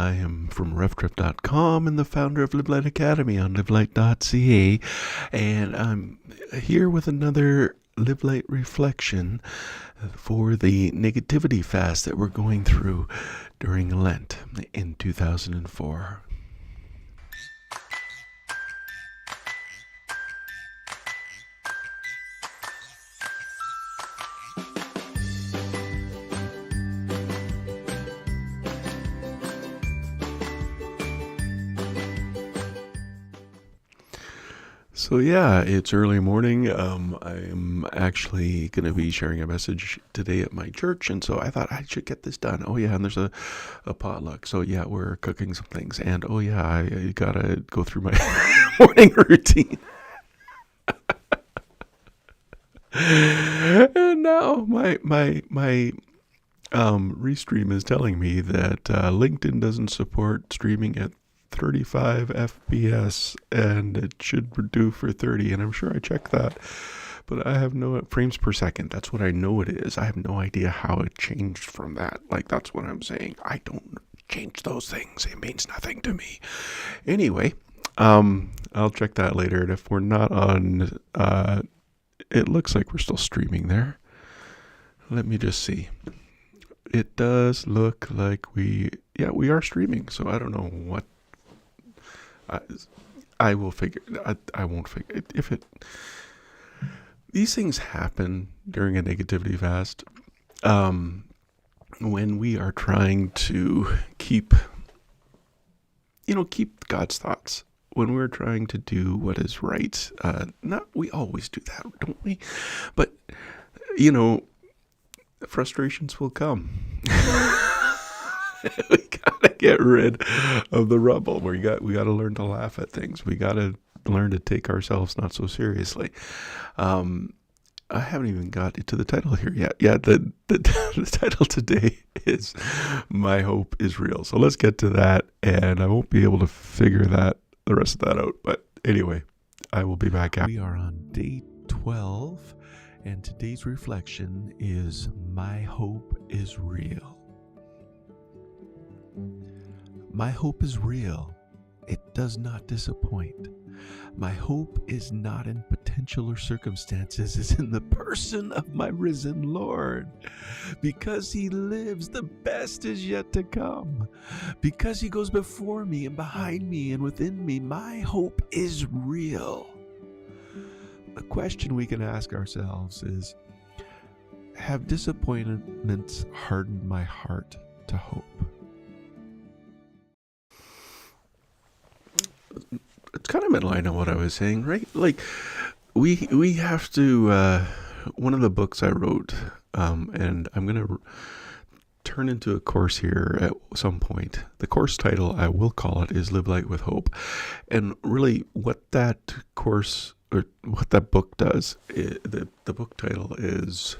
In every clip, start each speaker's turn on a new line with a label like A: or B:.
A: I am from RefTrip.com and the founder of LiveLight Academy on LiveLight.ca, and I'm here with another LiveLight reflection for the negativity fast that we're going through during Lent in 2004. So yeah, it's early morning. I'm actually going to be sharing a message today at my church, and so I thought I should get this done. Oh yeah, and there's a potluck. So yeah, we're cooking some things, and oh yeah, I gotta go through my morning routine. And now my restream is telling me that LinkedIn doesn't support streaming at 35 FPS, and it should do for 30, and I'm sure I checked that, but I have no frames per second. That's what I know it is. I have no idea how it changed from that. Like, that's what I'm saying. I don't change those things. It means nothing to me. Anyway, I'll check that later, and if we're not on, it looks like we're still streaming there. Let me just see. It does look like we are streaming, so I don't know what I will figure. I won't figure it. If it. These things happen during a negativity fast, when we are trying to keep God's thoughts. When we're trying to do what is right. We always do that, don't we? But frustrations will come. We gotta get rid of the rubble. We got to learn to laugh at things. We gotta learn to take ourselves not so seriously. I haven't even got to the title here yet. Yeah, the title today is "My Hope is Real." So let's get to that, and I won't be able to figure the rest of that out. But anyway, I will be back out. We are on day 12, and today's reflection is "My hope is real." My hope is real. It does not disappoint. My hope is not in potential or circumstances. It's in the person of my risen Lord. Because he lives, the best is yet to come. Because he goes before me and behind me and within me, my hope is real. The question we can ask ourselves is, have disappointments hardened my heart to hope? It's kind of in line on what I was saying, right? Like, we have to, one of the books I wrote, and I'm going to turn into a course here at some point. The course title, I will call it, is Live Light with Hope. And really what that course, or what that book does, the book title is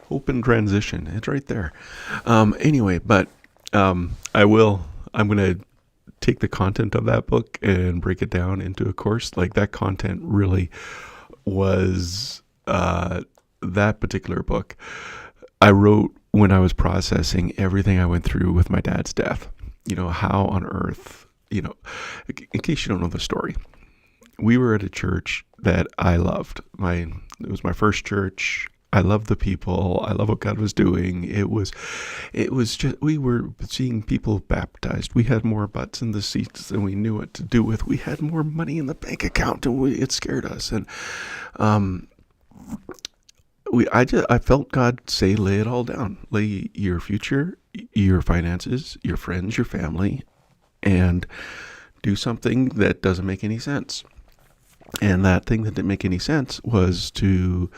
A: Hope in Transition. It's right there. Anyway, but I'm going to take the content of that book and break it down into a course. Like, that content really was, that particular book I wrote when I was processing everything I went through with my dad's death. How on earth, in case you don't know the story, we were at a church that I loved. It was my first church. I loved the people. I love what God was doing. It was just, we were seeing people baptized. We had more butts in the seats than we knew what to do with. We had more money in the bank account, and it scared us. And I felt God say, lay it all down. Lay your future, your finances, your friends, your family, and do something that doesn't make any sense. And that thing that didn't make any sense was to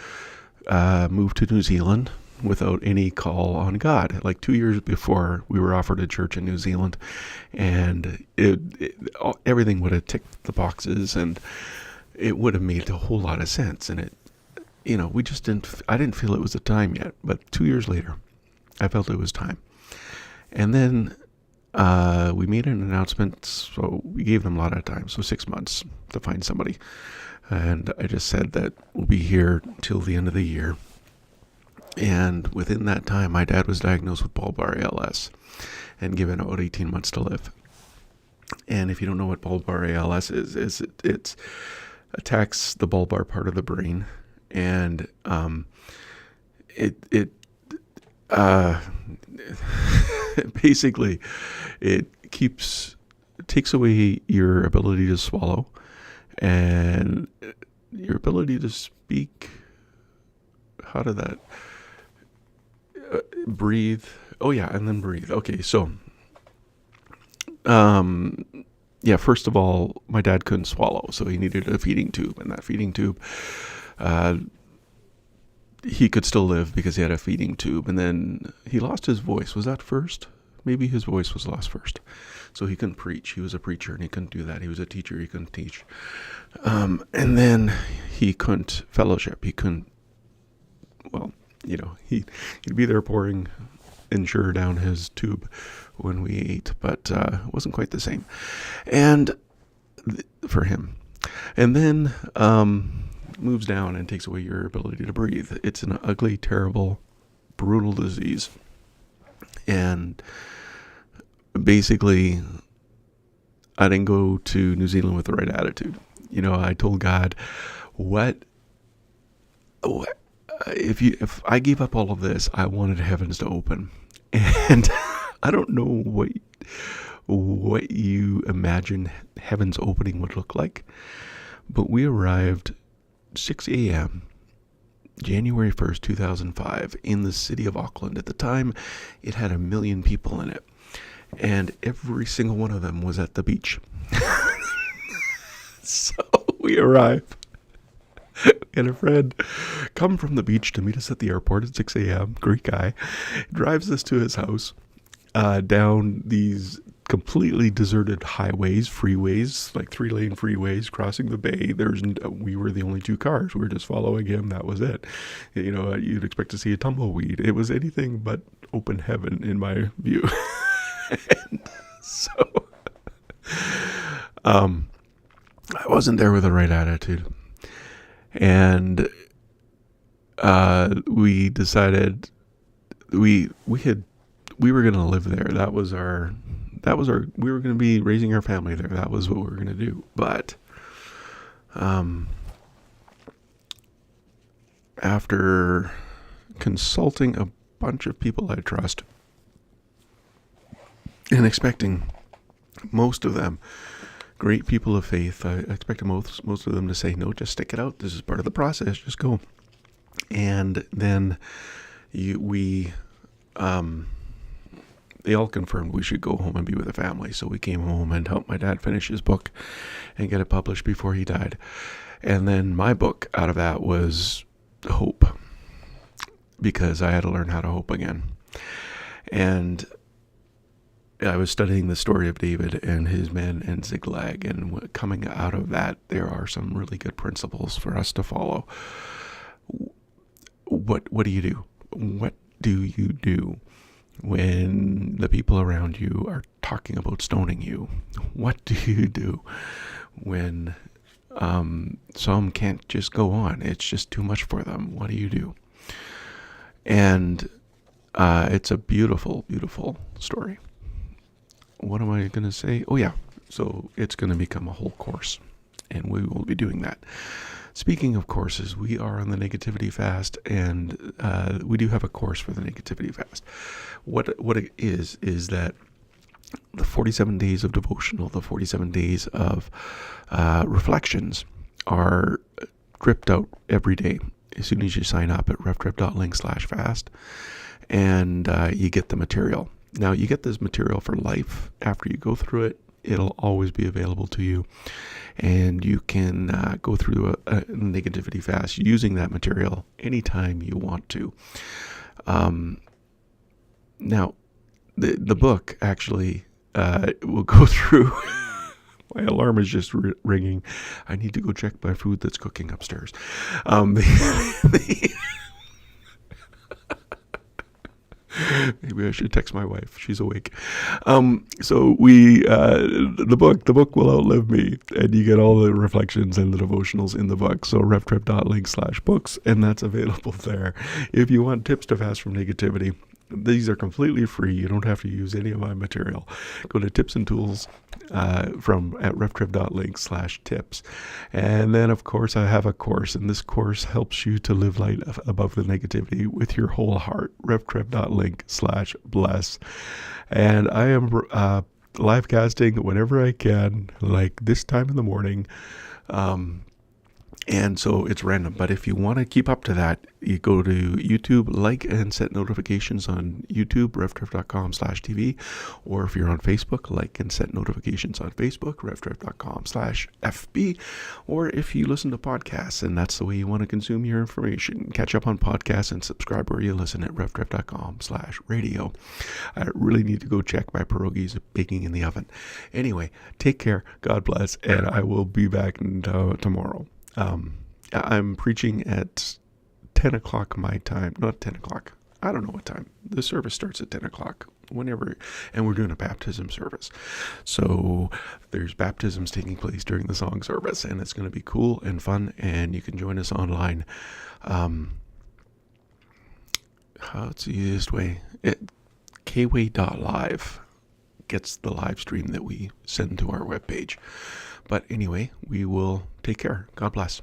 A: moved to New Zealand without any call on God. Like 2 years before, we were offered a church in New Zealand, and everything would have ticked the boxes, and it would have made a whole lot of sense. And we just I didn't feel it was the time yet, but 2 years later, I felt it was time. And then we made an announcement, so we gave them a lot of time, so 6 months to find somebody. And I just said that we'll be here till the end of the year. And within that time, my dad was diagnosed with bulbar ALS and given about 18 months to live. And if you don't know what bulbar ALS is it attacks the bulbar part of the brain, and it basically it takes away your ability to swallow and your ability to speak. How did that breathe? Oh yeah, and then breathe. Okay, so yeah, first of all, my dad couldn't swallow, so he needed a feeding tube, and that feeding tube, he could still live because he had a feeding tube, and then he lost his voice. Was that first? Maybe his voice was lost first. So he couldn't preach. He was a preacher, and he couldn't do that. He was a teacher. He couldn't teach. And then he couldn't fellowship. He couldn't, well, he'd be there pouring Ensure down his tube when we ate, but it wasn't quite the same. And for him. And then moves down and takes away your ability to breathe. It's an ugly, terrible, brutal disease. And basically, I didn't go to New Zealand with the right attitude. I told God, what if I gave up all of this, I wanted heavens to open. And I don't know what you imagine heaven's opening would look like, but we arrived 6 a.m. January 1st, 2005 in the city of Auckland. At the time, it had 1 million people in it, and every single one of them was at the beach. So we arrive. And a friend come from the beach to meet us at the airport at 6 a.m. Greek guy drives us to his house down these completely deserted highways, freeways, like 3-lane freeways crossing the bay. We were the only 2 cars. We were just following him. That was it. You'd expect to see a tumbleweed. It was anything but open heaven in my view. And so I wasn't there with the right attitude. And we decided we were going to live there. We were going to be raising our family there. That was what we were going to do. But after consulting a bunch of people I trust and expecting most of them, great people of faith, I expected most of them to say, no, just stick it out. This is part of the process. Just go. And then they all confirmed we should go home and be with the family. So we came home and helped my dad finish his book and get it published before he died. And then my book out of that was hope, because I had to learn how to hope again. And I was studying the story of David and his men in Ziklag, and coming out of that, there are some really good principles for us to follow. What do you do? What do you do when the people around you are talking about stoning you? What do you do when some can't just go on? It's just too much for them. What do you do? And it's a beautiful, beautiful story. What am I going to say? Oh, yeah. So it's going to become a whole course, and we will be doing that. Speaking of courses, we are on the Negativity Fast, and we do have a course for the Negativity Fast. What it is that the 47 days of devotional, the 47 days of reflections are dripped out every day as soon as you sign up at reftrip.link/fast, and you get the material. Now, you get this material for life. After you go through it, it'll always be available to you. And you can go through a Negativity Fast using that material anytime you want to. Now, the book actually will go through... My alarm is just ringing. I need to go check my food that's cooking Maybe I should text my wife. She's awake. So the book will outlive me, and you get all the reflections and the devotionals in the book. So revtrip.link/books, and that's available there. If you want tips to fast from negativity, these are completely free. You don't have to use any of my material. Go to tips and tools from at reftrip.link/tips. And then, of course, I have a course, and this course helps you to live light above the negativity with your whole heart. reftrip.link/bless. And I am live casting whenever I can, like this time in the morning. And so it's random. But if you want to keep up to that, you go to YouTube, like and set notifications on YouTube, revtrip.com/TV. Or if you're on Facebook, like and set notifications on Facebook, revtrip.com/FB. Or if you listen to podcasts and that's the way you want to consume your information, catch up on podcasts and subscribe where you listen at revtrip.com/radio. I really need to go check my pierogies baking in the oven. Anyway, take care. God bless. And I will be back tomorrow. I'm preaching at 10 o'clock my time, not 10 o'clock. I don't know what time. The service starts at 10 o'clock, whenever, and we're doing a baptism service. So there's baptisms taking place during the song service, and it's going to be cool and fun, and you can join us online. What's the easiest way? kway.live gets the live stream that we send to our webpage. But anyway, we will take care. God bless.